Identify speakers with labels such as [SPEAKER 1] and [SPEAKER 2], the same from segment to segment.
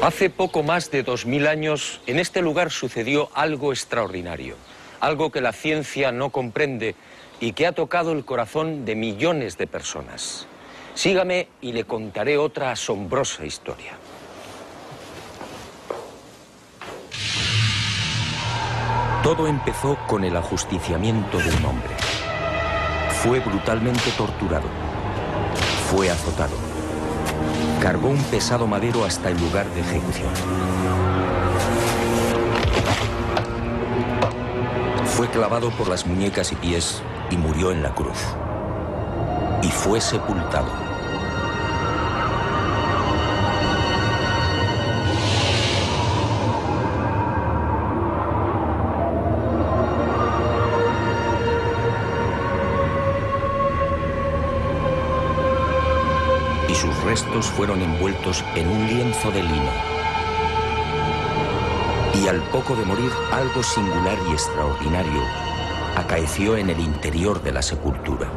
[SPEAKER 1] Hace poco más de 2000 años, en este lugar sucedió algo extraordinario, algo que la ciencia no comprende y que ha tocado el corazón de millones de personas. Sígame y le contaré otra asombrosa historia. Todo empezó con el ajusticiamiento de un hombre. Fue brutalmente torturado. Fue azotado. Cargó un pesado madero hasta el lugar de ejecución. Fue clavado por las muñecas y pies y murió en la cruz. Y fue sepultado. Y sus restos fueron envueltos en un lienzo de lino. Y al poco de morir, algo singular y extraordinario acaeció en el interior de la sepultura.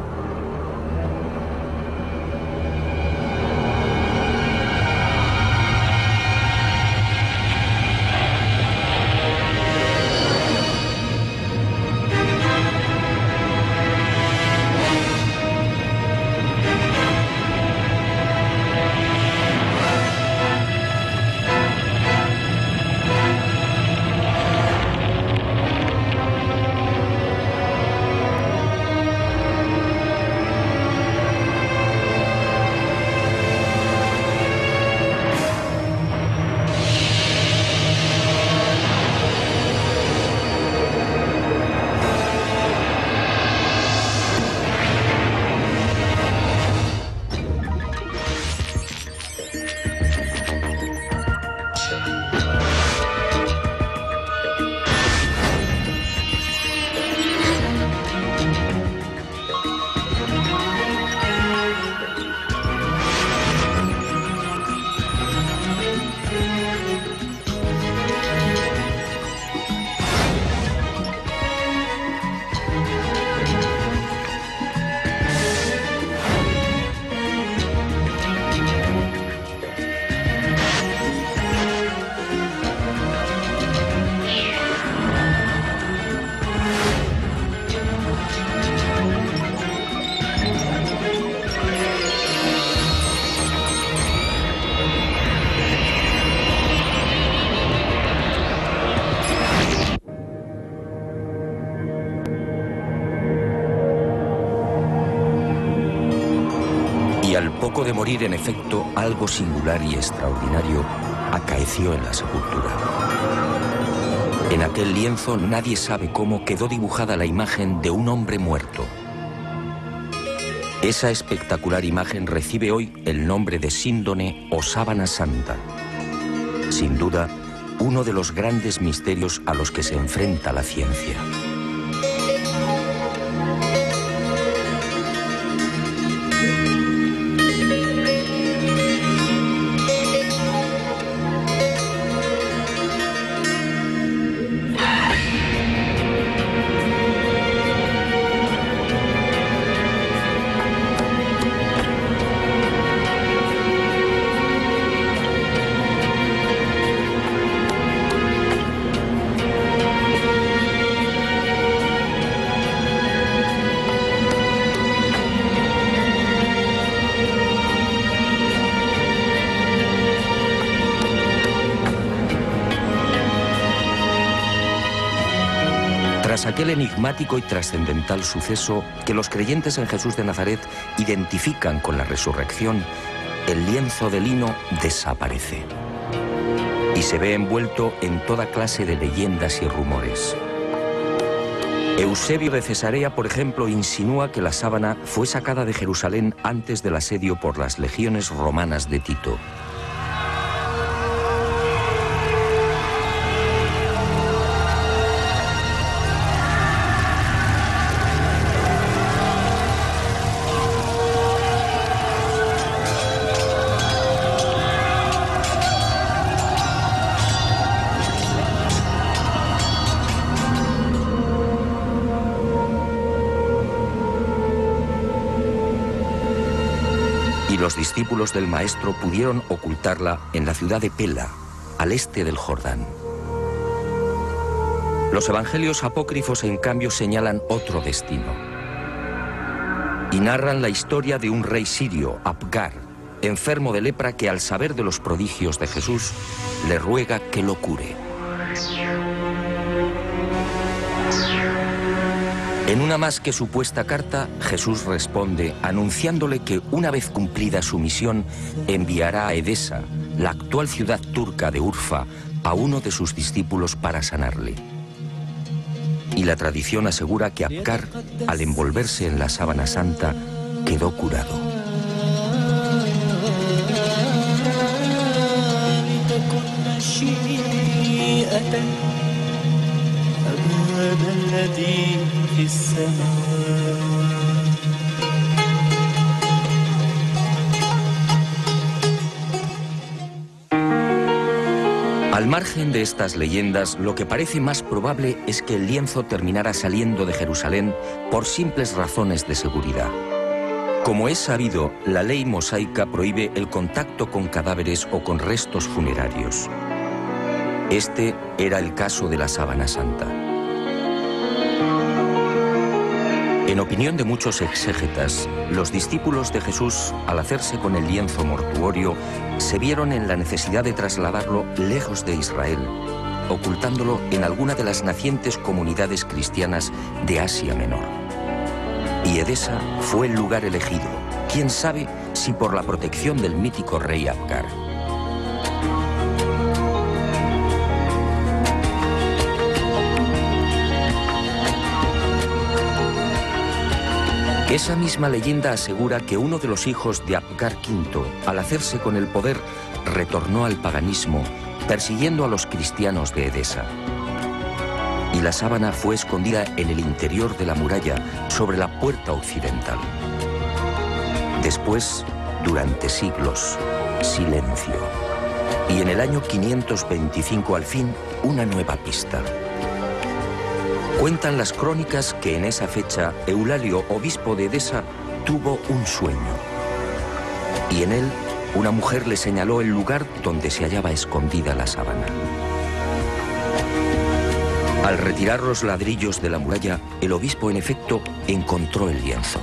[SPEAKER 1] Y al poco de morir, en efecto, algo singular y extraordinario acaeció en la sepultura. En aquel lienzo, nadie sabe cómo, quedó dibujada la imagen de un hombre muerto. Esa espectacular imagen recibe hoy el nombre de síndone o sábana santa. Sin duda, uno de los grandes misterios a los que se enfrenta la ciencia. Tras aquel enigmático y trascendental suceso que los creyentes en Jesús de Nazaret identifican con la resurrección, el lienzo de lino desaparece y se ve envuelto en toda clase de leyendas y rumores. Eusebio de Cesarea, por ejemplo, insinúa que la sábana fue sacada de Jerusalén antes del asedio por las legiones romanas de Tito. Y los discípulos del maestro pudieron ocultarla en la ciudad de Pela, al este del Jordán. Los evangelios apócrifos, en cambio, señalan otro destino y narran la historia de un rey sirio, Abgar, enfermo de lepra, que al saber de los prodigios de Jesús le ruega que lo cure. En una más que supuesta carta, Jesús responde anunciándole que una vez cumplida su misión enviará a Edesa, la actual ciudad turca de Urfa, a uno de sus discípulos para sanarle. Y la tradición asegura que Abgar, al envolverse en la sábana santa, quedó curado. Al margen de estas leyendas, lo que parece más probable es que el lienzo terminara saliendo de Jerusalén por simples razones de seguridad. Como es sabido, la ley mosaica prohíbe el contacto con cadáveres o con restos funerarios. Este era el caso de la sábana santa. En opinión de muchos exégetas, los discípulos de Jesús, al hacerse con el lienzo mortuorio, se vieron en la necesidad de trasladarlo lejos de Israel, ocultándolo en alguna de las nacientes comunidades cristianas de Asia Menor. Y Edesa fue el lugar elegido, quién sabe si por la protección del mítico rey Abgar. Esa misma leyenda asegura que uno de los hijos de Abgar V, al hacerse con el poder, retornó al paganismo, persiguiendo a los cristianos de Edesa. Y la sábana fue escondida en el interior de la muralla, sobre la puerta occidental. Después, durante siglos, silencio. Y en el año 525, al fin, una nueva pista. Cuentan las crónicas que en esa fecha Eulalio, obispo de Edesa, tuvo un sueño. Y en él, una mujer le señaló el lugar donde se hallaba escondida la sábana. Al retirar los ladrillos de la muralla, el obispo, en efecto, encontró el lienzo.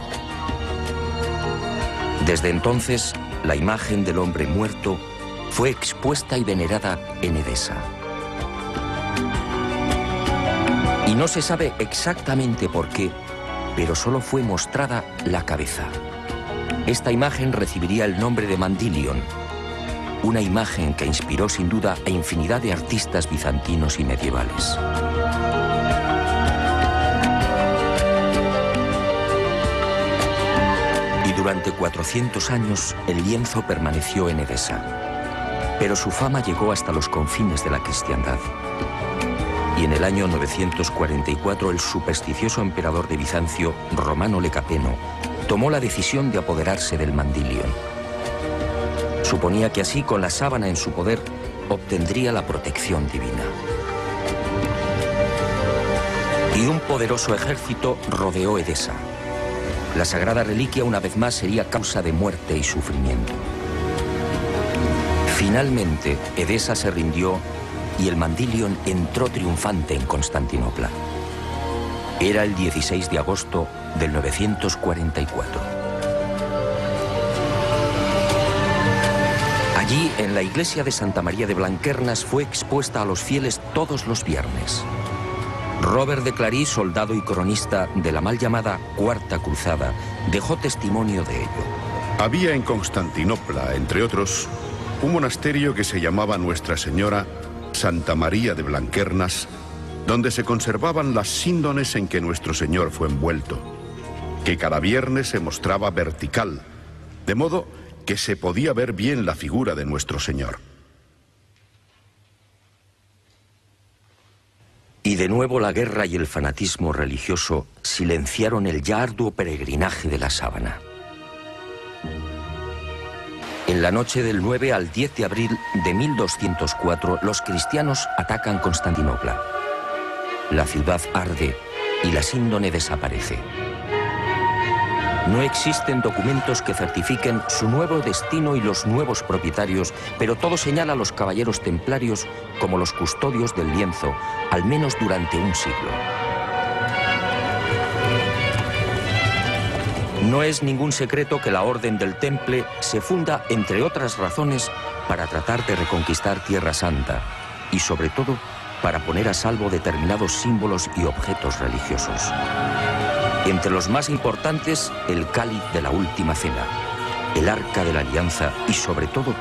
[SPEAKER 1] Desde entonces, la imagen del hombre muerto fue expuesta y venerada en Edesa. Y no se sabe exactamente por qué, pero solo fue mostrada la cabeza. Esta imagen recibiría el nombre de Mandilion, una imagen que inspiró sin duda a infinidad de artistas bizantinos y medievales. Y durante 400 años el lienzo permaneció en Edesa, pero su fama llegó hasta los confines de la cristiandad. Y en el año 944 el supersticioso emperador de Bizancio, Romano Lecapeno, tomó la decisión de apoderarse del Mandilion. Suponía que así, con la sábana en su poder, obtendría la protección divina. Y un poderoso ejército rodeó Edesa. La sagrada reliquia una vez más sería causa de muerte y sufrimiento. Finalmente, Edesa se rindió y el Mandilion entró triunfante en Constantinopla. Era el 16 de agosto del 944. Allí, en la iglesia de Santa María de Blanquernas, fue expuesta a los fieles todos los viernes. Robert de Clary, soldado y cronista de la mal llamada Cuarta Cruzada, dejó testimonio de ello.
[SPEAKER 2] Había en Constantinopla, entre otros, un monasterio que se llamaba Nuestra Señora Santa María de Blanquernas, donde se conservaban las síndones en que nuestro Señor fue envuelto, que cada viernes se mostraba vertical, de modo que se podía ver bien la figura de nuestro Señor.
[SPEAKER 1] Y de nuevo la guerra y el fanatismo religioso silenciaron el ya arduo peregrinaje de la sábana. En la noche del 9 al 10 de abril de 1204, los cristianos atacan Constantinopla. La ciudad arde y la síndone desaparece. No existen documentos que certifiquen su nuevo destino y los nuevos propietarios, pero todo señala a los caballeros templarios como los custodios del lienzo, al menos durante un siglo. No es ningún secreto que la Orden del Temple se funda, entre otras razones, para tratar de reconquistar Tierra Santa y, sobre todo, para poner a salvo determinados símbolos y objetos religiosos. Entre los más importantes, el cáliz de la Última Cena, el Arca de la Alianza y, sobre todo,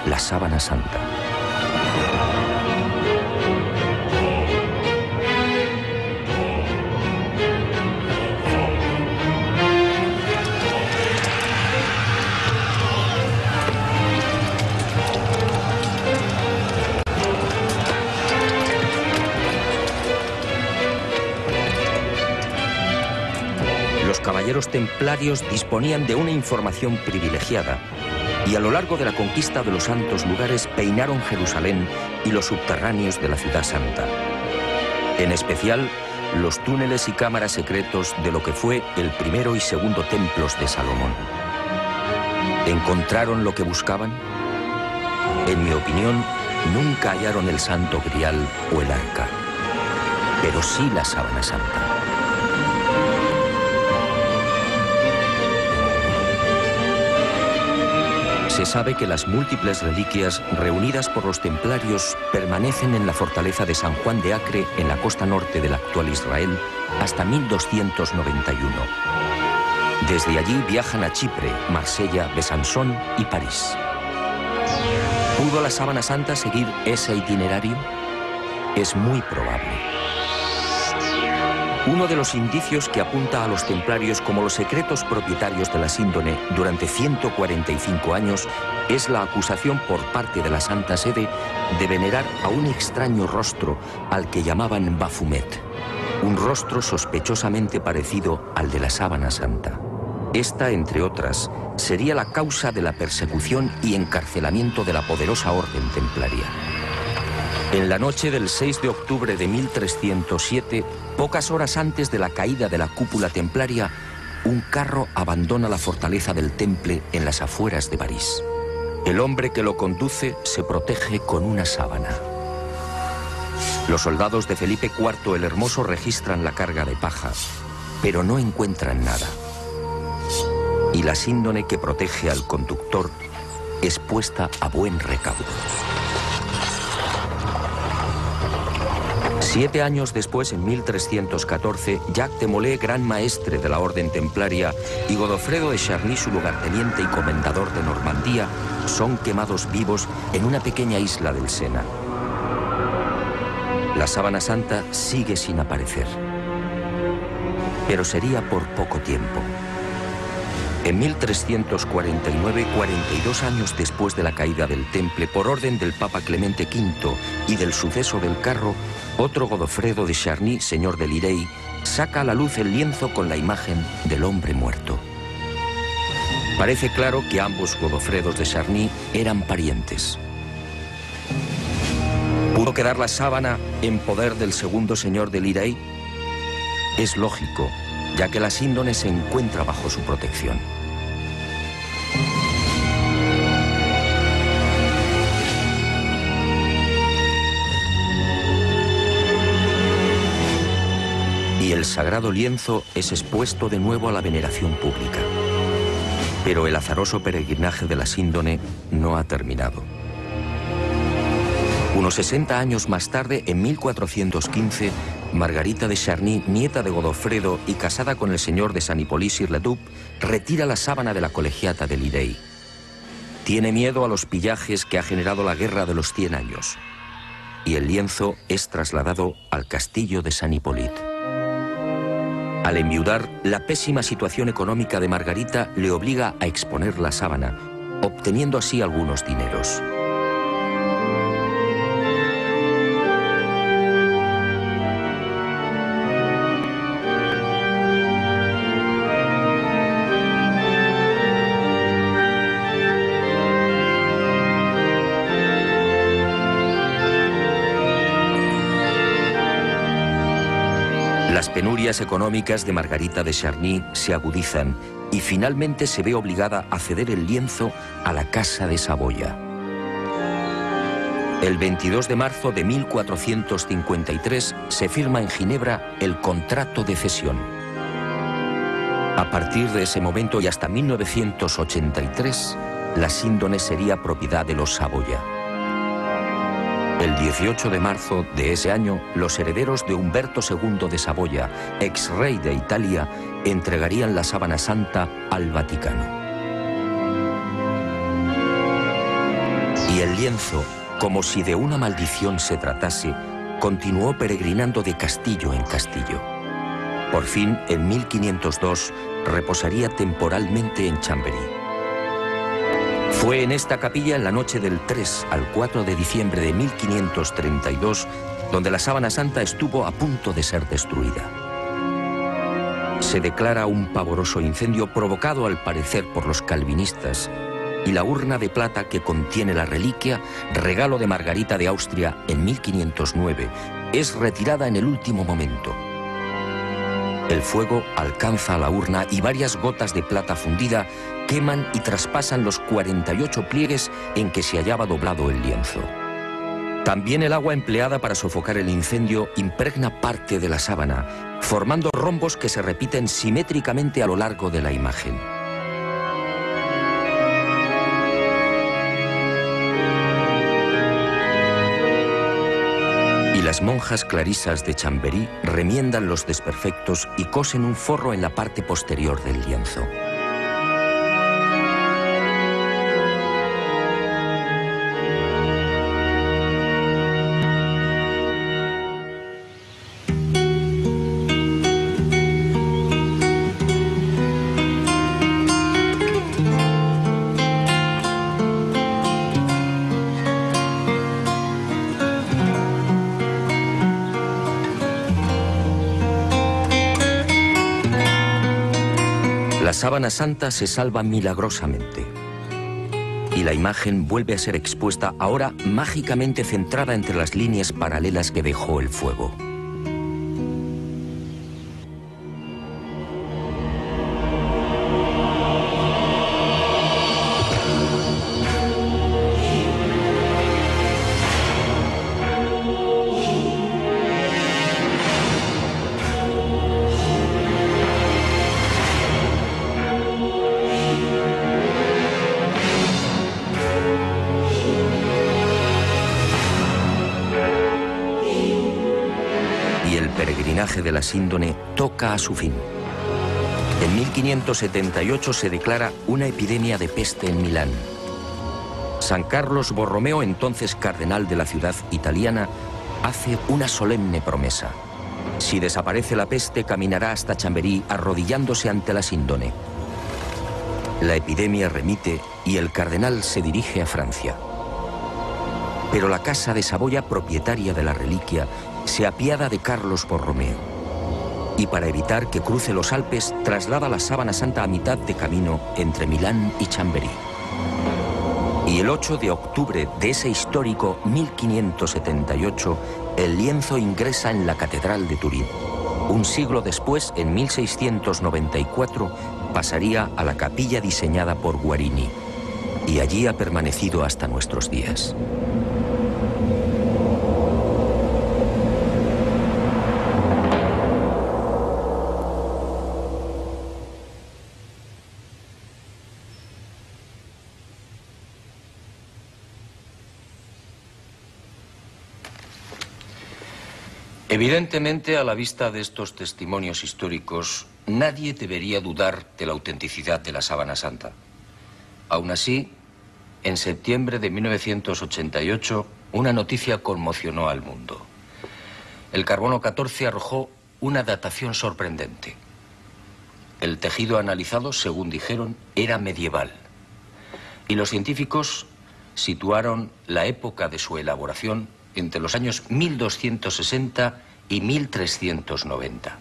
[SPEAKER 1] la Sábana Santa. Los caballeros templarios disponían de una información privilegiada y a lo largo de la conquista de los santos lugares peinaron Jerusalén y los subterráneos de la ciudad santa. En especial, los túneles y cámaras secretos de lo que fue el primero y segundo templos de Salomón. ¿Encontraron lo que buscaban? En mi opinión, nunca hallaron el Santo Grial o el Arca, pero sí la Sábana Santa. Se sabe que las múltiples reliquias reunidas por los templarios permanecen en la fortaleza de San Juan de Acre, en la costa norte del actual Israel, hasta 1291. Desde allí viajan a Chipre, Marsella, Besançon y París. ¿Pudo la Sábana Santa seguir ese itinerario? Es muy probable. Uno de los indicios que apunta a los templarios como los secretos propietarios de la síndone durante 145 años es la acusación por parte de la Santa Sede de venerar a un extraño rostro al que llamaban Baphomet, un rostro sospechosamente parecido al de la Sábana Santa. Esta, entre otras, sería la causa de la persecución y encarcelamiento de la poderosa orden templaria. En la noche del 6 de octubre de 1307, pocas horas antes de la caída de la cúpula templaria, un carro abandona la fortaleza del Temple en las afueras de París. El hombre que lo conduce se protege con una sábana. Los soldados de Felipe IV el Hermoso registran la carga de paja, pero no encuentran nada. Y la síndone que protege al conductor es puesta a buen recaudo. 7 años después, en 1314, Jacques de Molay, gran maestre de la orden templaria, y Godofredo de Charny, su lugarteniente y comendador de Normandía, son quemados vivos en una pequeña isla del Sena. La Sábana Santa sigue sin aparecer, pero sería por poco tiempo. En 1349, 42 años después de la caída del Temple, por orden del Papa Clemente V y del suceso del carro, otro Godofredo de Charny, señor de Lirey, saca a la luz el lienzo con la imagen del hombre muerto. Parece claro que ambos Godofredos de Charny eran parientes. ¿Pudo quedar la sábana en poder del segundo señor de Lirey? Es lógico, ya que la síndone se encuentra bajo su protección. Y el sagrado lienzo es expuesto de nuevo a la veneración pública. Pero el azaroso peregrinaje de la síndone no ha terminado. Unos 60 años más tarde, en 1415, Margarita de Charny, nieta de Godofredo y casada con el señor de San Hippolyte-sur-le-Duc, retira la sábana de la colegiata de Lirey. Tiene miedo a los pillajes que ha generado la Guerra de los 100 años. Y el lienzo es trasladado al castillo de San Hippolyte. Al enviudar, la pésima situación económica de Margarita le obliga a exponer la sábana, obteniendo así algunos dineros. Las penurias económicas de Margarita de Charny se agudizan y finalmente se ve obligada a ceder el lienzo a la Casa de Saboya. El 22 de marzo de 1453 se firma en Ginebra el contrato de cesión. A partir de ese momento y hasta 1983, la síndone sería propiedad de los Saboya. El 18 de marzo de ese año, los herederos de Humberto II de Saboya, ex rey de Italia, entregarían la sábana santa al Vaticano. Y el lienzo, como si de una maldición se tratase, continuó peregrinando de castillo en castillo. Por fin, en 1502, reposaría temporalmente en Chamberí. Fue en esta capilla en la noche del 3 al 4 de diciembre de 1532 donde la sábana santa estuvo a punto de ser destruida. Se declara un pavoroso incendio provocado al parecer por los calvinistas y la urna de plata que contiene la reliquia, regalo de Margarita de Austria en 1509, es retirada en el último momento. El fuego alcanza a la urna y varias gotas de plata fundida queman y traspasan los 48 pliegues en que se hallaba doblado el lienzo. También el agua empleada para sofocar el incendio impregna parte de la sábana, formando rombos que se repiten simétricamente a lo largo de la imagen. Y las monjas clarisas de Chamberí remiendan los desperfectos y cosen un forro en la parte posterior del lienzo. La sábana santa se salva milagrosamente y la imagen vuelve a ser expuesta, ahora mágicamente centrada entre las líneas paralelas que dejó el fuego. De la síndone toca a su fin. En 1578 se declara una epidemia de peste en Milán. San Carlos Borromeo, entonces cardenal de la ciudad italiana, hace una solemne promesa. Si desaparece la peste, caminará hasta Chamberí arrodillándose ante la síndone. La epidemia remite y el cardenal se dirige a Francia. Pero la Casa de Saboya, propietaria de la reliquia, se apiada de Carlos Borromeo y para evitar que cruce los Alpes traslada la sábana santa a mitad de camino entre Milán y Chamberí. Y el 8 de octubre de ese histórico 1578, el lienzo ingresa en la Catedral de Turín. Un siglo después, en 1694, pasaría a la capilla diseñada por Guarini y allí ha permanecido hasta nuestros días. Evidentemente, a la vista de estos testimonios históricos, nadie debería dudar de la autenticidad de la sábana santa. Aún así, en septiembre de 1988, una noticia conmocionó al mundo. El carbono 14 arrojó una datación sorprendente. El tejido analizado, según dijeron, era medieval. Y los científicos situaron la época de su elaboración entre los años 1260 y 1390.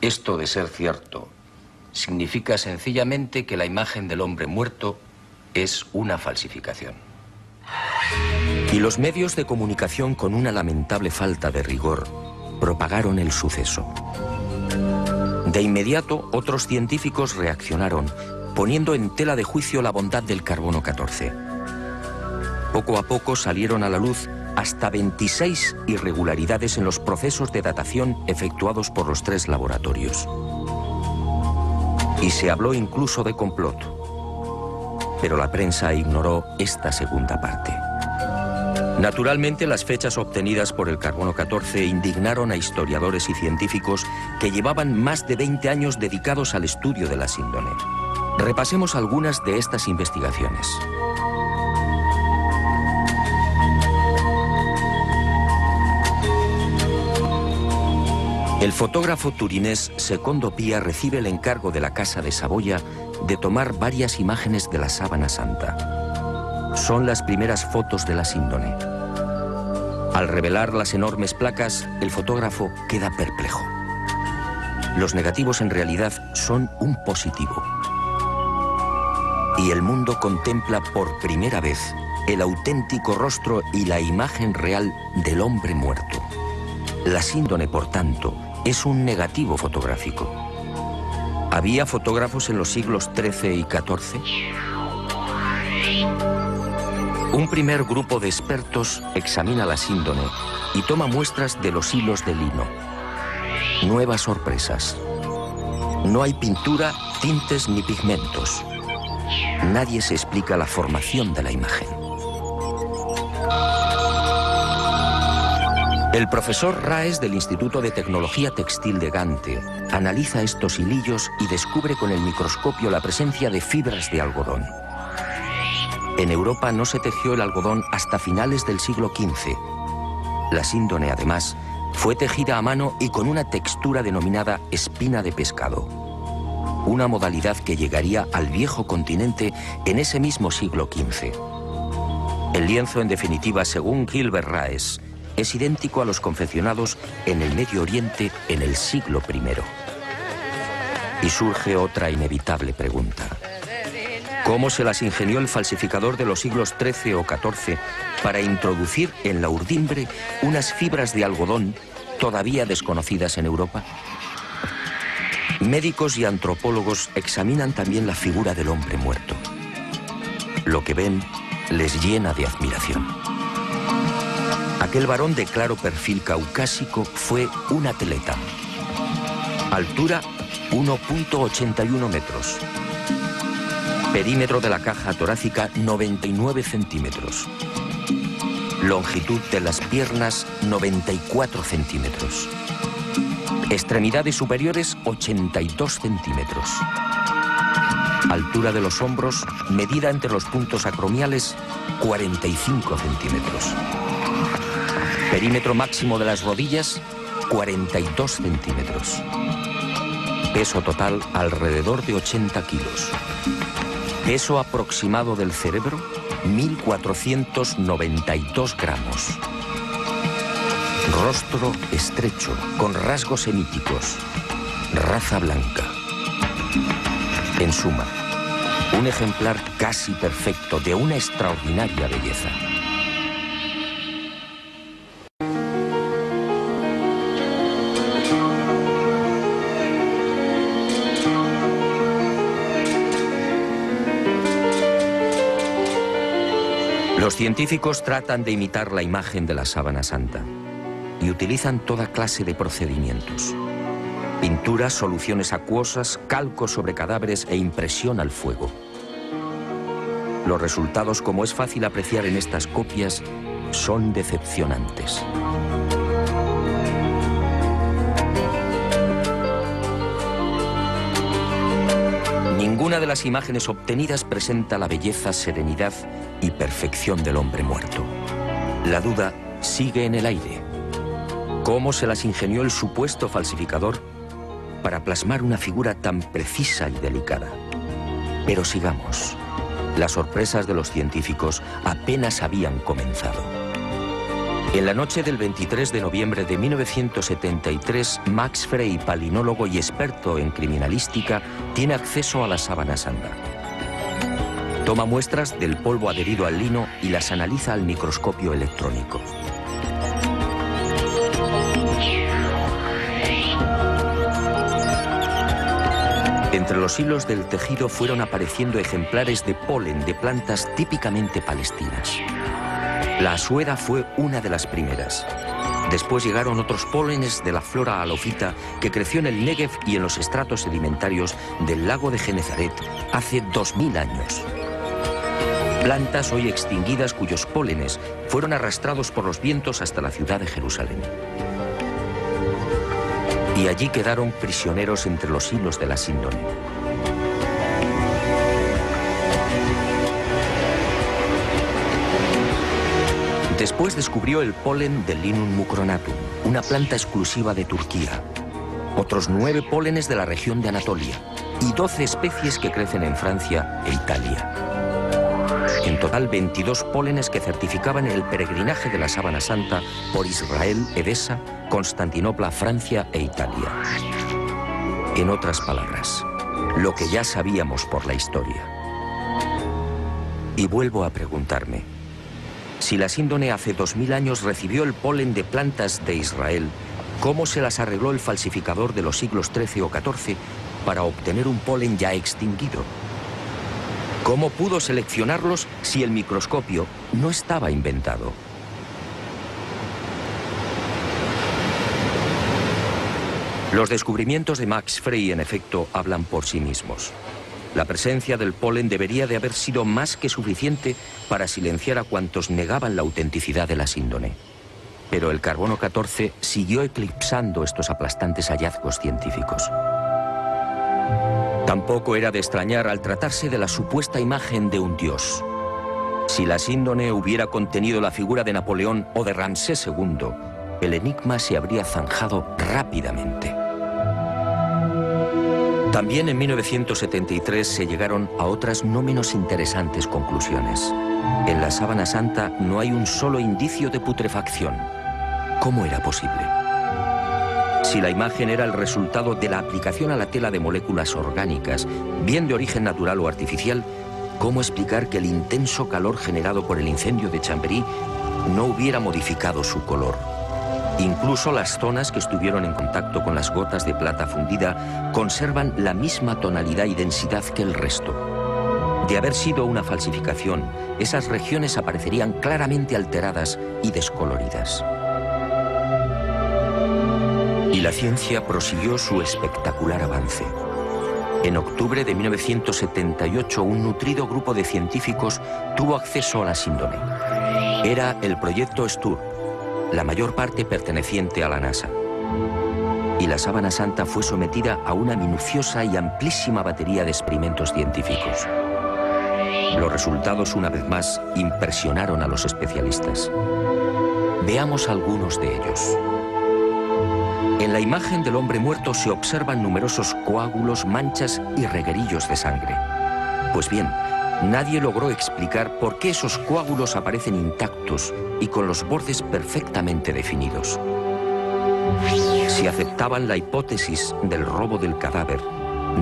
[SPEAKER 1] Esto, de ser cierto, significa sencillamente que la imagen del hombre muerto es una falsificación. Y los medios de comunicación, con una lamentable falta de rigor, propagaron el suceso. De inmediato, otros científicos reaccionaron, poniendo en tela de juicio la bondad del carbono 14. Poco a poco salieron a la luz hasta 26 irregularidades en los procesos de datación efectuados por los 3 laboratorios. Y se habló incluso de complot. Pero la prensa ignoró esta segunda parte. Naturalmente, las fechas obtenidas por el carbono 14 indignaron a historiadores y científicos que llevaban más de 20 años dedicados al estudio de la síndone. Repasemos algunas de estas investigaciones. El fotógrafo turinés Secondo Pia recibe el encargo de la Casa de Saboya de tomar varias imágenes de la Sábana Santa. Son las primeras fotos de la síndone. Al revelar las enormes placas, el fotógrafo queda perplejo. Los negativos en realidad son un positivo. Y el mundo contempla por primera vez el auténtico rostro y la imagen real del hombre muerto. La síndone, por tanto, es un negativo fotográfico. ¿Había fotógrafos en los siglos XIII y XIV? Un primer grupo de expertos examina la síndone y toma muestras de los hilos de lino. Nuevas sorpresas. No hay pintura, tintes ni pigmentos. Nadie se explica la formación de la imagen. El profesor Raes del Instituto de Tecnología Textil de Gante analiza estos hilillos y descubre con el microscopio la presencia de fibras de algodón. En Europa no se tejió el algodón hasta finales del siglo XV. La síndone, además, fue tejida a mano y con una textura denominada espina de pescado. Una modalidad que llegaría al viejo continente en ese mismo siglo XV. El lienzo, en definitiva, según Gilbert Raes, es idéntico a los confeccionados en el Medio Oriente en el siglo I. Y surge otra inevitable pregunta. ¿Cómo se las ingenió el falsificador de los siglos XIII o XIV para introducir en la urdimbre unas fibras de algodón todavía desconocidas en Europa? Médicos y antropólogos examinan también la figura del hombre muerto. Lo que ven les llena de admiración. Aquel varón de claro perfil caucásico fue un atleta. Altura 1,81 metros. Perímetro de la caja torácica 99 centímetros. Longitud de las piernas 94 centímetros. Extremidades superiores 82 centímetros. Altura de los hombros, medida entre los puntos acromiales, 45 centímetros. Perímetro máximo de las rodillas, 42 centímetros. Peso total, alrededor de 80 kilos. Peso aproximado del cerebro, 1.492 gramos. Rostro estrecho, con rasgos semíticos. Raza blanca. En suma, un ejemplar casi perfecto de una extraordinaria belleza. Los científicos tratan de imitar la imagen de la Sábana Santa y utilizan toda clase de procedimientos. Pinturas, soluciones acuosas, calcos sobre cadáveres e impresión al fuego. Los resultados, como es fácil apreciar en estas copias, son decepcionantes. Ninguna de las imágenes obtenidas presenta la belleza, serenidad y perfección del hombre muerto. La duda sigue en el aire. ¿Cómo se las ingenió el supuesto falsificador para plasmar una figura tan precisa y delicada? Pero sigamos. Las sorpresas de los científicos apenas habían comenzado. En la noche del 23 de noviembre de 1973, Max Frey, palinólogo y experto en criminalística, tiene acceso a la Sábana Santa. Toma muestras del polvo adherido al lino y las analiza al microscopio electrónico. Entre los hilos del tejido fueron apareciendo ejemplares de polen de plantas típicamente palestinas. La asuera fue una de las primeras. Después llegaron otros pólenes de la flora halofita que creció en el Negev y en los estratos sedimentarios del lago de Genezaret hace 2000 años. Plantas hoy extinguidas cuyos pólenes fueron arrastrados por los vientos hasta la ciudad de Jerusalén. Y allí quedaron prisioneros entre los hilos de la síndone. Después descubrió el polen del Linum mucronatum, una planta exclusiva de Turquía, otros 9 pólenes de la región de Anatolia y 12 especies que crecen en Francia e Italia. En total 22 pólenes que certificaban el peregrinaje de la Sábana Santa por Israel, Edesa, Constantinopla, Francia e Italia. En otras palabras, lo que ya sabíamos por la historia. Y vuelvo a preguntarme, si la síndone hace 2000 años recibió el polen de plantas de Israel, ¿cómo se las arregló el falsificador de los siglos XIII o XIV para obtener un polen ya extinguido? ¿Cómo pudo seleccionarlos si el microscopio no estaba inventado? Los descubrimientos de Max Frey, en efecto, hablan por sí mismos. La presencia del polen debería de haber sido más que suficiente para silenciar a cuantos negaban la autenticidad de la síndone. Pero el carbono 14 siguió eclipsando estos aplastantes hallazgos científicos. Tampoco era de extrañar al tratarse de la supuesta imagen de un dios. Si la síndone hubiera contenido la figura de Napoleón o de Ramsés II, el enigma se habría zanjado rápidamente. También en 1973 se llegaron a otras no menos interesantes conclusiones. En la Sábana Santa no hay un solo indicio de putrefacción. ¿Cómo era posible? Si la imagen era el resultado de la aplicación a la tela de moléculas orgánicas, bien de origen natural o artificial, ¿cómo explicar que el intenso calor generado por el incendio de Chambéry no hubiera modificado su color? Incluso las zonas que estuvieron en contacto con las gotas de plata fundida conservan la misma tonalidad y densidad que el resto. De haber sido una falsificación, esas regiones aparecerían claramente alteradas y descoloridas. Y la ciencia prosiguió su espectacular avance. En octubre de 1978, un nutrido grupo de científicos tuvo acceso a la síndone. Era el proyecto STUR, la mayor parte perteneciente a la NASA. Y la Sábana Santa fue sometida a una minuciosa y amplísima batería de experimentos científicos. Los resultados, una vez más, impresionaron a los especialistas. Veamos algunos de ellos. En la imagen del hombre muerto se observan numerosos coágulos, manchas y reguerillos de sangre. Pues bien, nadie logró explicar por qué esos coágulos aparecen intactos y con los bordes perfectamente definidos. Si aceptaban la hipótesis del robo del cadáver,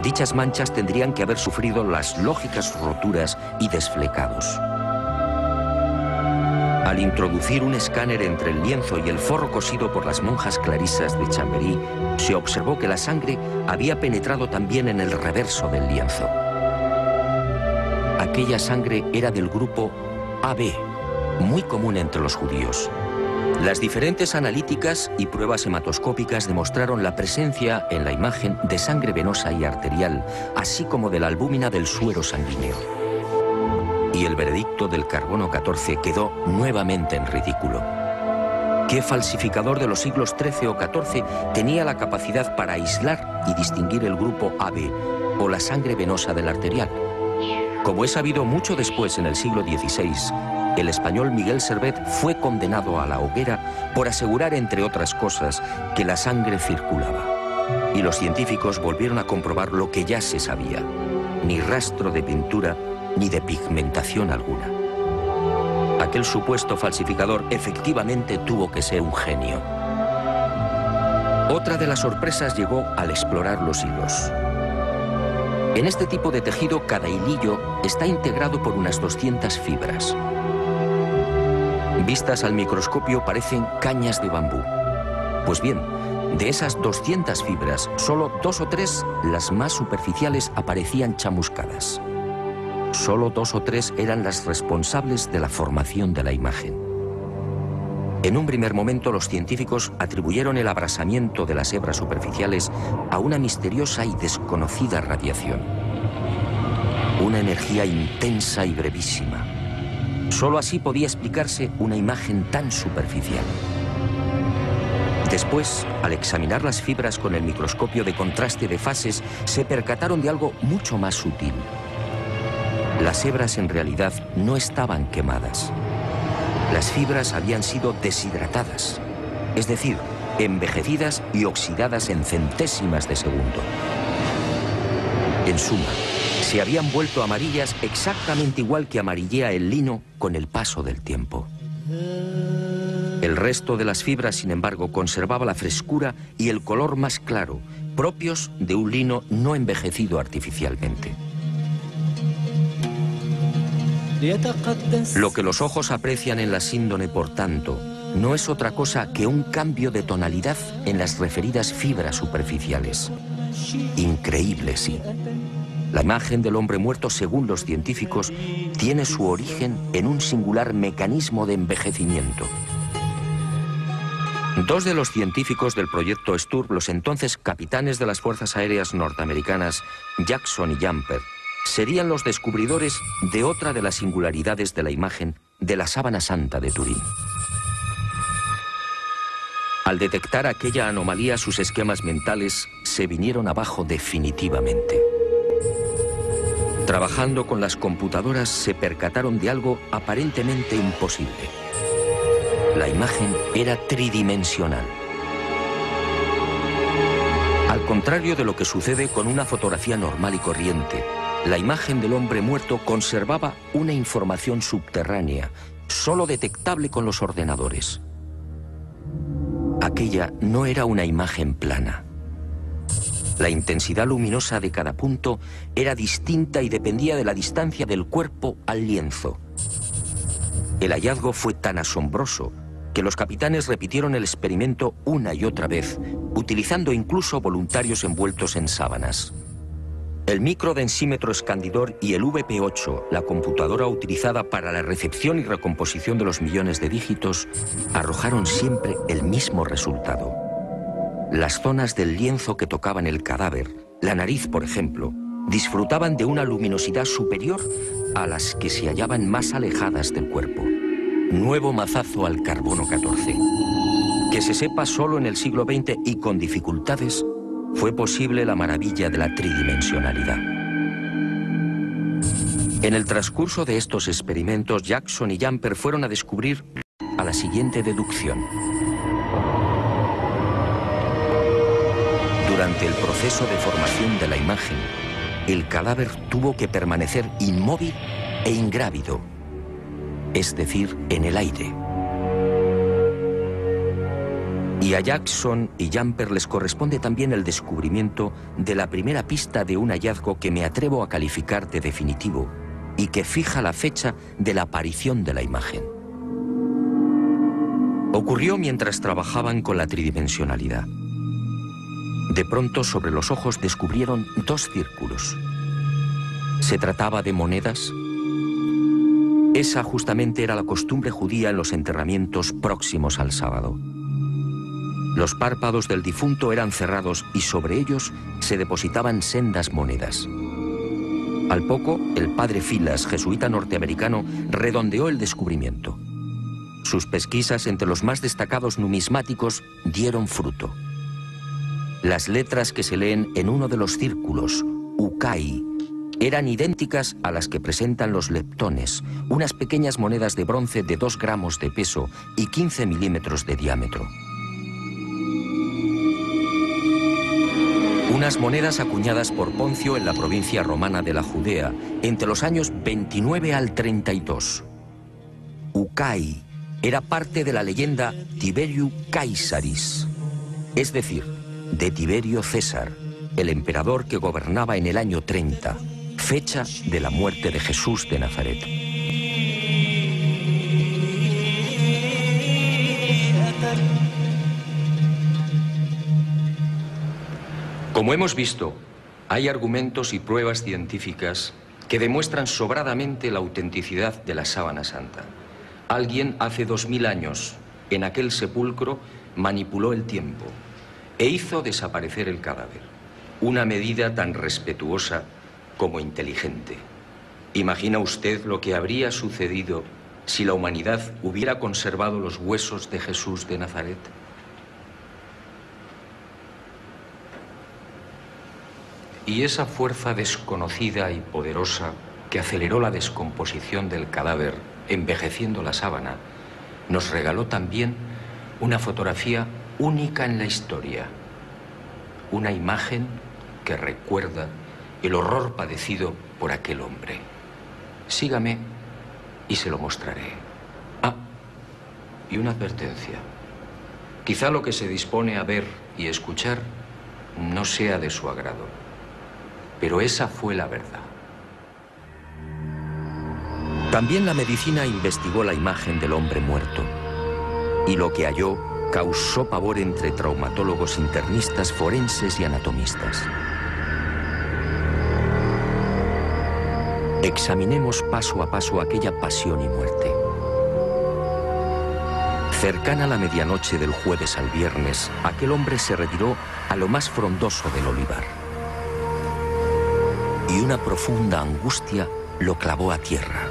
[SPEAKER 1] dichas manchas tendrían que haber sufrido las lógicas roturas y desflecados. Al introducir un escáner entre el lienzo y el forro cosido por las monjas clarisas de Chambéry, se observó que la sangre había penetrado también en el reverso del lienzo. Aquella sangre era del grupo AB, muy común entre los judíos. Las diferentes analíticas y pruebas hematoscópicas demostraron la presencia en la imagen de sangre venosa y arterial, así como de la albúmina del suero sanguíneo. Y el veredicto del carbono 14 quedó nuevamente en ridículo. ¿Qué falsificador de los siglos XIII o XIV tenía la capacidad para aislar y distinguir el grupo AB o la sangre venosa del arterial? Como es sabido, mucho después, en el siglo XVI, el español Miguel Servet fue condenado a la hoguera por asegurar, entre otras cosas, que la sangre circulaba. Y los científicos volvieron a comprobar lo que ya se sabía: ni rastro de pintura ni de pigmentación alguna. Aquel supuesto falsificador efectivamente tuvo que ser un genio. Otra de las sorpresas llegó al explorar los hilos. En este tipo de tejido, cada hilillo está integrado por unas 200 fibras. Vistas al microscopio parecen cañas de bambú. Pues bien, De esas 200 fibras, solo 2 o 3, las más superficiales, aparecían chamuscadas. Solo 2 o 3 eran las responsables de la formación de la imagen. En un primer momento, los científicos atribuyeron el abrasamiento de las hebras superficiales a una misteriosa y desconocida radiación. Una energía intensa y brevísima. Solo así podía explicarse una imagen tan superficial. Después, al examinar las fibras con el microscopio de contraste de fases, se percataron de algo mucho más sutil. Las hebras en realidad no estaban quemadas. Las fibras habían sido deshidratadas, es decir, envejecidas y oxidadas en centésimas de segundo. En suma, se habían vuelto amarillas exactamente igual que amarillea el lino con el paso del tiempo. El resto de las fibras, sin embargo, conservaba la frescura y el color más claro, propios de un lino no envejecido artificialmente. Lo que los ojos aprecian en la síndone, por tanto, no es otra cosa que un cambio de tonalidad en las referidas fibras superficiales. Increíble, sí. La imagen del hombre muerto, según los científicos, tiene su origen en un singular mecanismo de envejecimiento. 2 de los científicos del proyecto Sturm, los entonces capitanes de las Fuerzas Aéreas norteamericanas, Jackson y Jumper, serían los descubridores de otra de las singularidades de la imagen de la Sábana Santa de Turín. Al detectar aquella anomalía, sus esquemas mentales se vinieron abajo definitivamente. Trabajando con las computadoras, se percataron de algo aparentemente imposible. La imagen era tridimensional. Al contrario de lo que sucede con una fotografía normal y corriente, la imagen del hombre muerto conservaba una información subterránea, solo detectable con los ordenadores. Aquella no era una imagen plana. La intensidad luminosa de cada punto era distinta y dependía de la distancia del cuerpo al lienzo. El hallazgo fue tan asombroso que los capitanes repitieron el experimento una y otra vez, utilizando incluso voluntarios envueltos en sábanas. El microdensímetro escandidor y el VP8, la computadora utilizada para la recepción y recomposición de los millones de dígitos, arrojaron siempre el mismo resultado. Las zonas del lienzo que tocaban el cadáver, la nariz por ejemplo, disfrutaban de una luminosidad superior a las que se hallaban más alejadas del cuerpo. Nuevo mazazo al carbono 14. Que se sepa, solo en el siglo XX y con dificultades fue posible la maravilla de la tridimensionalidad. En el transcurso de estos experimentos, Jackson y Jumper fueron a descubrir a la siguiente deducción. Durante el proceso de formación de la imagen, el cadáver tuvo que permanecer inmóvil e ingrávido, es decir, en el aire. Y a Jackson y Jumper les corresponde también el descubrimiento de la primera pista de un hallazgo que me atrevo a calificar de definitivo y que fija la fecha de la aparición de la imagen. Ocurrió mientras trabajaban con la tridimensionalidad. De pronto, sobre los ojos descubrieron 2 círculos. ¿Se trataba de monedas? Esa justamente era la costumbre judía en los enterramientos próximos al sábado. Los párpados del difunto eran cerrados y sobre ellos se depositaban sendas monedas. Al poco, el padre Filas, jesuita norteamericano, redondeó el descubrimiento. Sus pesquisas entre los más destacados numismáticos dieron fruto. Las letras que se leen en uno de los círculos, Ukai, eran idénticas a las que presentan los leptones, unas pequeñas monedas de bronce de 2 gramos de peso y 15 milímetros de diámetro. Unas monedas acuñadas por Poncio en la provincia romana de la Judea entre los años 29 al 32. Ukai era parte de la leyenda Tiberiu Caesaris, es decir, de Tiberio César, el emperador que gobernaba en el año 30, fecha de la muerte de Jesús de Nazaret. Como hemos visto, hay argumentos y pruebas científicas que demuestran sobradamente la autenticidad de la sábana santa. Alguien hace 2000 años, en aquel sepulcro, manipuló el tiempo e hizo desaparecer el cadáver. Una medida tan respetuosa como inteligente. ¿Imagina usted lo que habría sucedido si la humanidad hubiera conservado los huesos de Jesús de Nazaret? Y esa fuerza desconocida y poderosa que aceleró la descomposición del cadáver, envejeciendo la sábana, nos regaló también una fotografía única en la historia. Una imagen que recuerda el horror padecido por aquel hombre. Sígame y se lo mostraré. Ah, y una advertencia. Quizá lo que se dispone a ver y escuchar no sea de su agrado, pero esa fue la verdad.
[SPEAKER 3] También la medicina investigó la imagen del hombre muerto, y lo que halló causó pavor entre traumatólogos, internistas, forenses y anatomistas. Examinemos paso a paso aquella pasión y muerte. Cercana a la medianoche del jueves al viernes, aquel hombre se retiró a lo más frondoso del olivar. Y una profunda angustia lo clavó a tierra.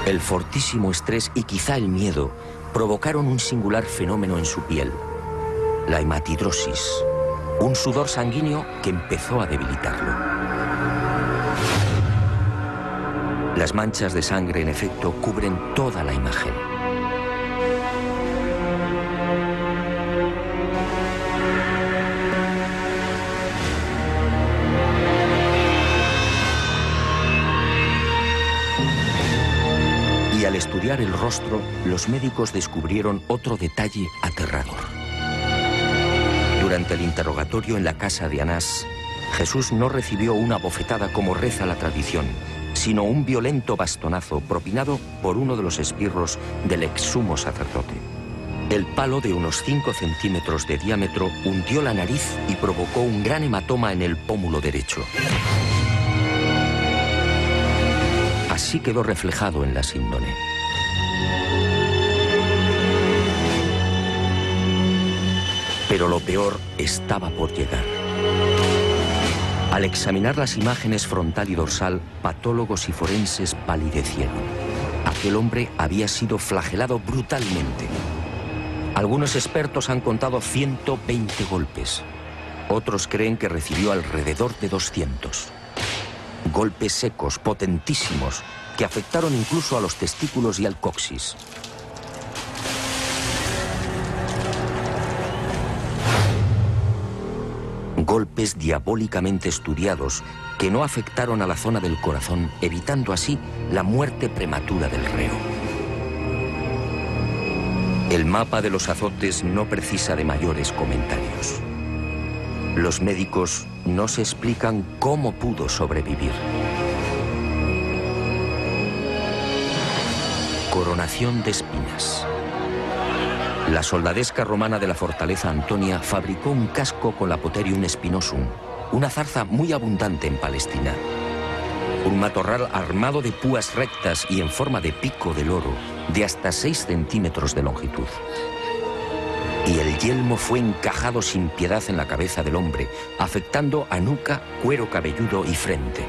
[SPEAKER 3] El fortísimo estrés y quizá el miedo provocaron un singular fenómeno en su piel, la hematidrosis, un sudor sanguíneo que empezó a debilitarlo. Las manchas de sangre, en efecto, cubren toda la imagen. Y al estudiar el rostro, los médicos descubrieron otro detalle aterrador. Durante el interrogatorio en la casa de Anás, Jesús no recibió una bofetada como reza la tradición, sino un violento bastonazo propinado por uno de los esbirros del ex sumo sacerdote. El palo, de unos 5 centímetros de diámetro, hundió la nariz y provocó un gran hematoma en el pómulo derecho. Así quedó reflejado en la síndone. Pero lo peor estaba por llegar. Al examinar las imágenes frontal y dorsal, patólogos y forenses palidecieron. Aquel hombre había sido flagelado brutalmente. Algunos expertos han contado 120 golpes. Otros creen que recibió alrededor de 200. Golpes secos, potentísimos, que afectaron incluso a los testículos y al coxis. Golpes diabólicamente estudiados que no afectaron a la zona del corazón, evitando así la muerte prematura del reo. El mapa de los azotes no precisa de mayores comentarios. Los médicos no se explican cómo pudo sobrevivir. Coronación de espinas. La soldadesca romana de la fortaleza Antonia fabricó un casco con la Potherium spinosum, una zarza muy abundante en Palestina. Un matorral armado de púas rectas y en forma de pico de loro, de hasta 6 centímetros de longitud. Y el yelmo fue encajado sin piedad en la cabeza del hombre, afectando a nuca, cuero cabelludo y frente.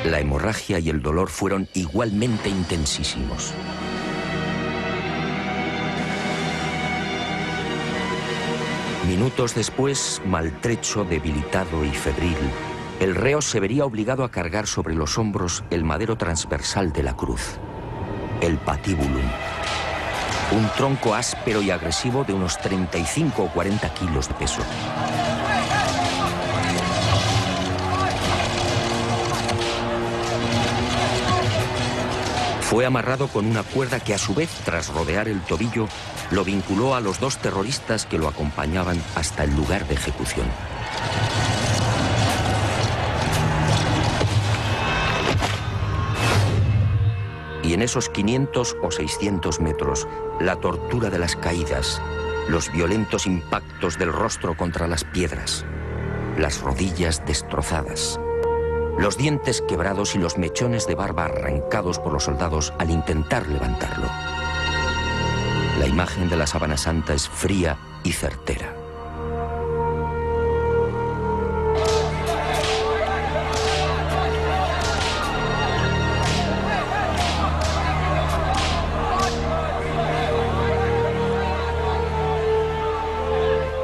[SPEAKER 3] La hemorragia y el dolor fueron igualmente intensísimos. Minutos después, maltrecho, debilitado y febril, el reo se vería obligado a cargar sobre los hombros el madero transversal de la cruz, el patibulum, un tronco áspero y agresivo de unos 35 o 40 kilos de peso. Fue amarrado con una cuerda que a su vez, tras rodear el tobillo, lo vinculó a los 2 terroristas que lo acompañaban hasta el lugar de ejecución. en esos 500 o 600 metros, la tortura de las caídas, los violentos impactos del rostro contra las piedras, las rodillas destrozadas, los dientes quebrados y los mechones de barba arrancados por los soldados al intentar levantarlo. La imagen de la sábana santa es fría y certera.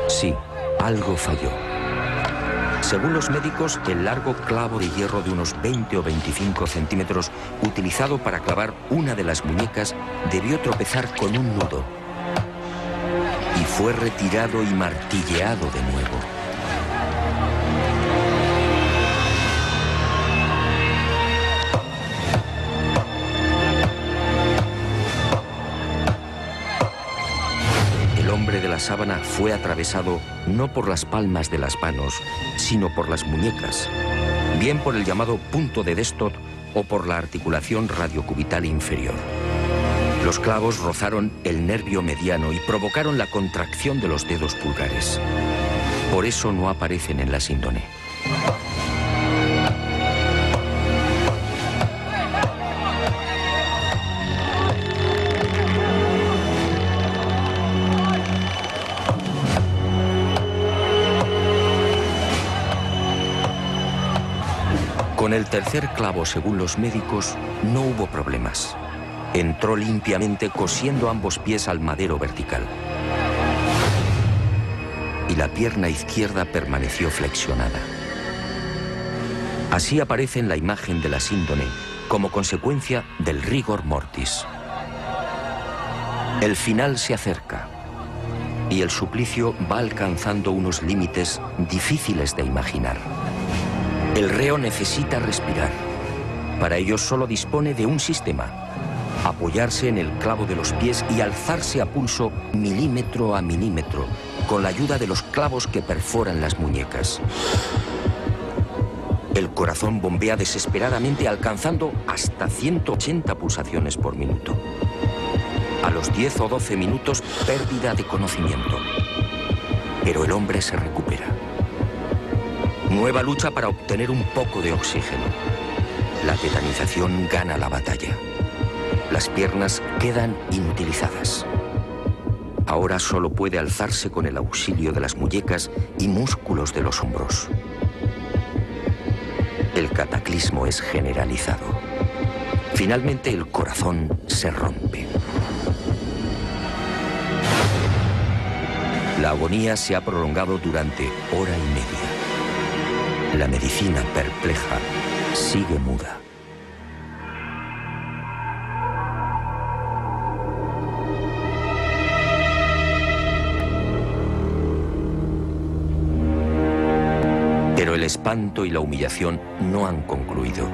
[SPEAKER 3] Sí, algo falló. Según los médicos, el largo clavo de hierro de unos 20 o 25 centímetros utilizado para clavar una de las muñecas debió tropezar con un nudo y fue retirado y martilleado de nuevo. El hombre de la sábana fue atravesado no por las palmas de las manos, sino por las muñecas, bien por el llamado punto de Destot o por la articulación radiocubital inferior. Los clavos rozaron el nervio mediano y provocaron la contracción de los dedos pulgares. Por eso no aparecen en la síndone. Con el tercer clavo, según los médicos, no hubo problemas. Entró limpiamente cosiendo ambos pies al madero vertical. Y la pierna izquierda permaneció flexionada. Así aparece en la imagen de la síndone como consecuencia del rigor mortis. El final se acerca y el suplicio va alcanzando unos límites difíciles de imaginar. El reo necesita respirar. Para ello solo dispone de un sistema: apoyarse en el clavo de los pies y alzarse a pulso milímetro a milímetro, con la ayuda de los clavos que perforan las muñecas. El corazón bombea desesperadamente, alcanzando hasta 180 pulsaciones por minuto. A los 10 o 12 minutos, pérdida de conocimiento. Pero el hombre se recupera. Nueva lucha para obtener un poco de oxígeno. La tetanización gana la batalla. Las piernas quedan inutilizadas. Ahora solo puede alzarse con el auxilio de las muñecas y músculos de los hombros. El cataclismo es generalizado. Finalmente el corazón se rompe. La agonía se ha prolongado durante hora y media. La medicina, perpleja, sigue muda. Pero el espanto y la humillación no han concluido.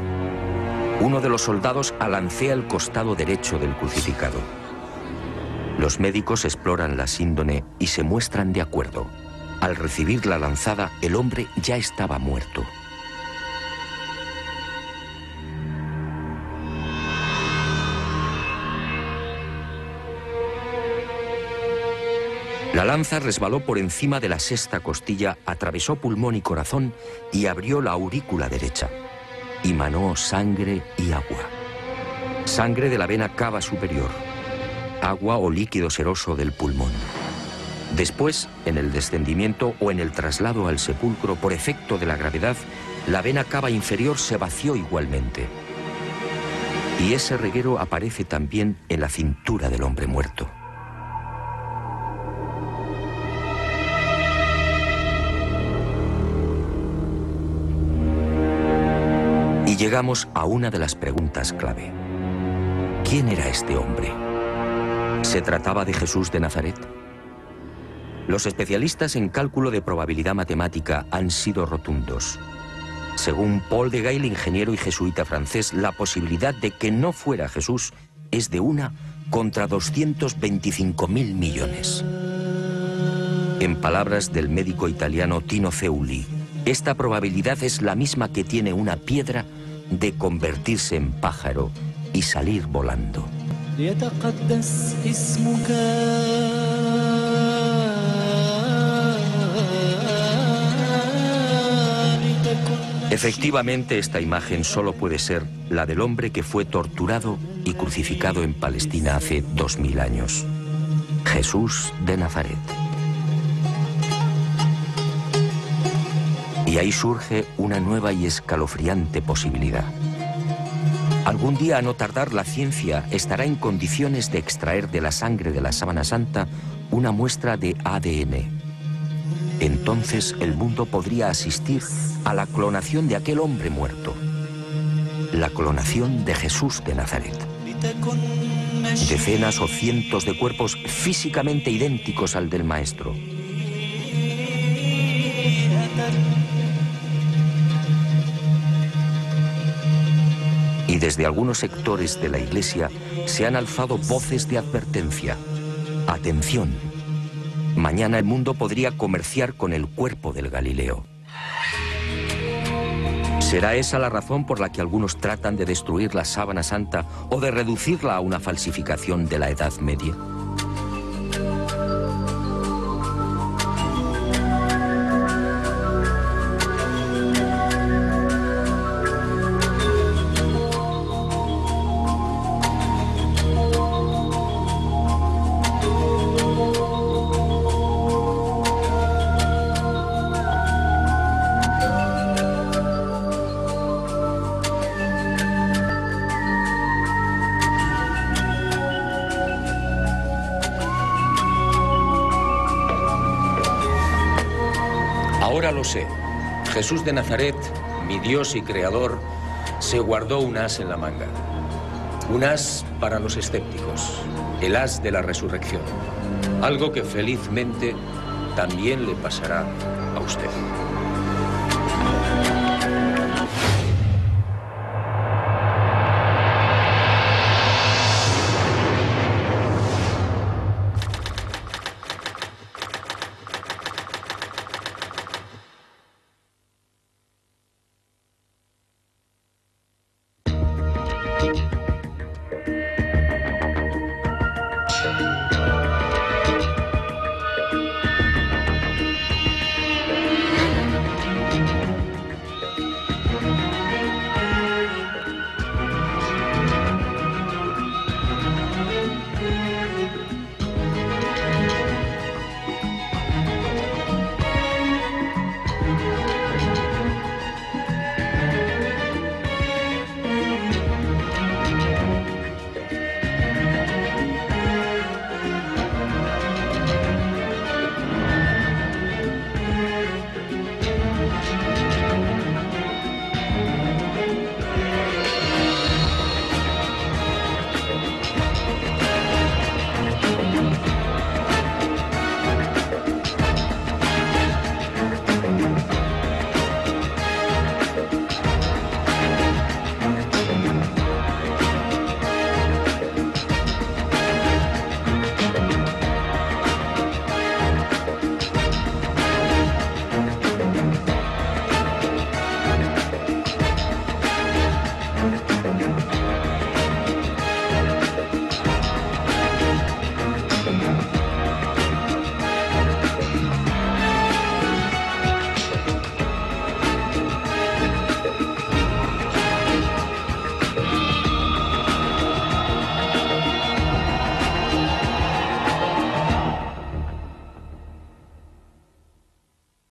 [SPEAKER 3] Uno de los soldados alancea el costado derecho del crucificado. Los médicos exploran la síndone y se muestran de acuerdo. Al recibir la lanzada, el hombre ya estaba muerto. La lanza resbaló por encima de la sexta costilla, atravesó pulmón y corazón y abrió la aurícula derecha. Y manó sangre y agua. Sangre de la vena cava superior. Agua o líquido seroso del pulmón. Después, en el descendimiento o en el traslado al sepulcro por efecto de la gravedad, la vena cava inferior se vació igualmente. Y ese reguero aparece también en la cintura del hombre muerto. Y llegamos a una de las preguntas clave. ¿Quién era este hombre? ¿Se trataba de Jesús de Nazaret? Los especialistas en cálculo de probabilidad matemática han sido rotundos. Según Paul de Gail, ingeniero y jesuita francés, la posibilidad de que no fuera Jesús es de 1 contra 225.000 millones. En palabras del médico italiano Tino Feuli, esta probabilidad es la misma que tiene una piedra de convertirse en pájaro
[SPEAKER 1] y salir volando. Efectivamente, esta imagen solo puede ser la del hombre que fue torturado y crucificado en Palestina hace 2000 años. Jesús de Nazaret. Y ahí surge una nueva y escalofriante posibilidad. Algún día, a no tardar, la ciencia estará en condiciones de extraer de la sangre de la Sábana Santa una muestra de ADN. Entonces el mundo podría asistir a la clonación de aquel hombre muerto. La clonación de Jesús de Nazaret. Decenas o cientos de cuerpos físicamente idénticos al del Maestro. Y desde algunos sectores de la Iglesia se han alzado voces de advertencia. Atención, mañana el mundo podría comerciar con el cuerpo del Galileo. ¿Será esa la razón por la que algunos tratan de destruir la Sábana Santa o de reducirla a una falsificación de la Edad Media? Ahora lo sé. Jesús de Nazaret, mi Dios y Creador, se guardó un as en la manga. Un as para los escépticos, el as de la resurrección. Algo que felizmente también le pasará a usted.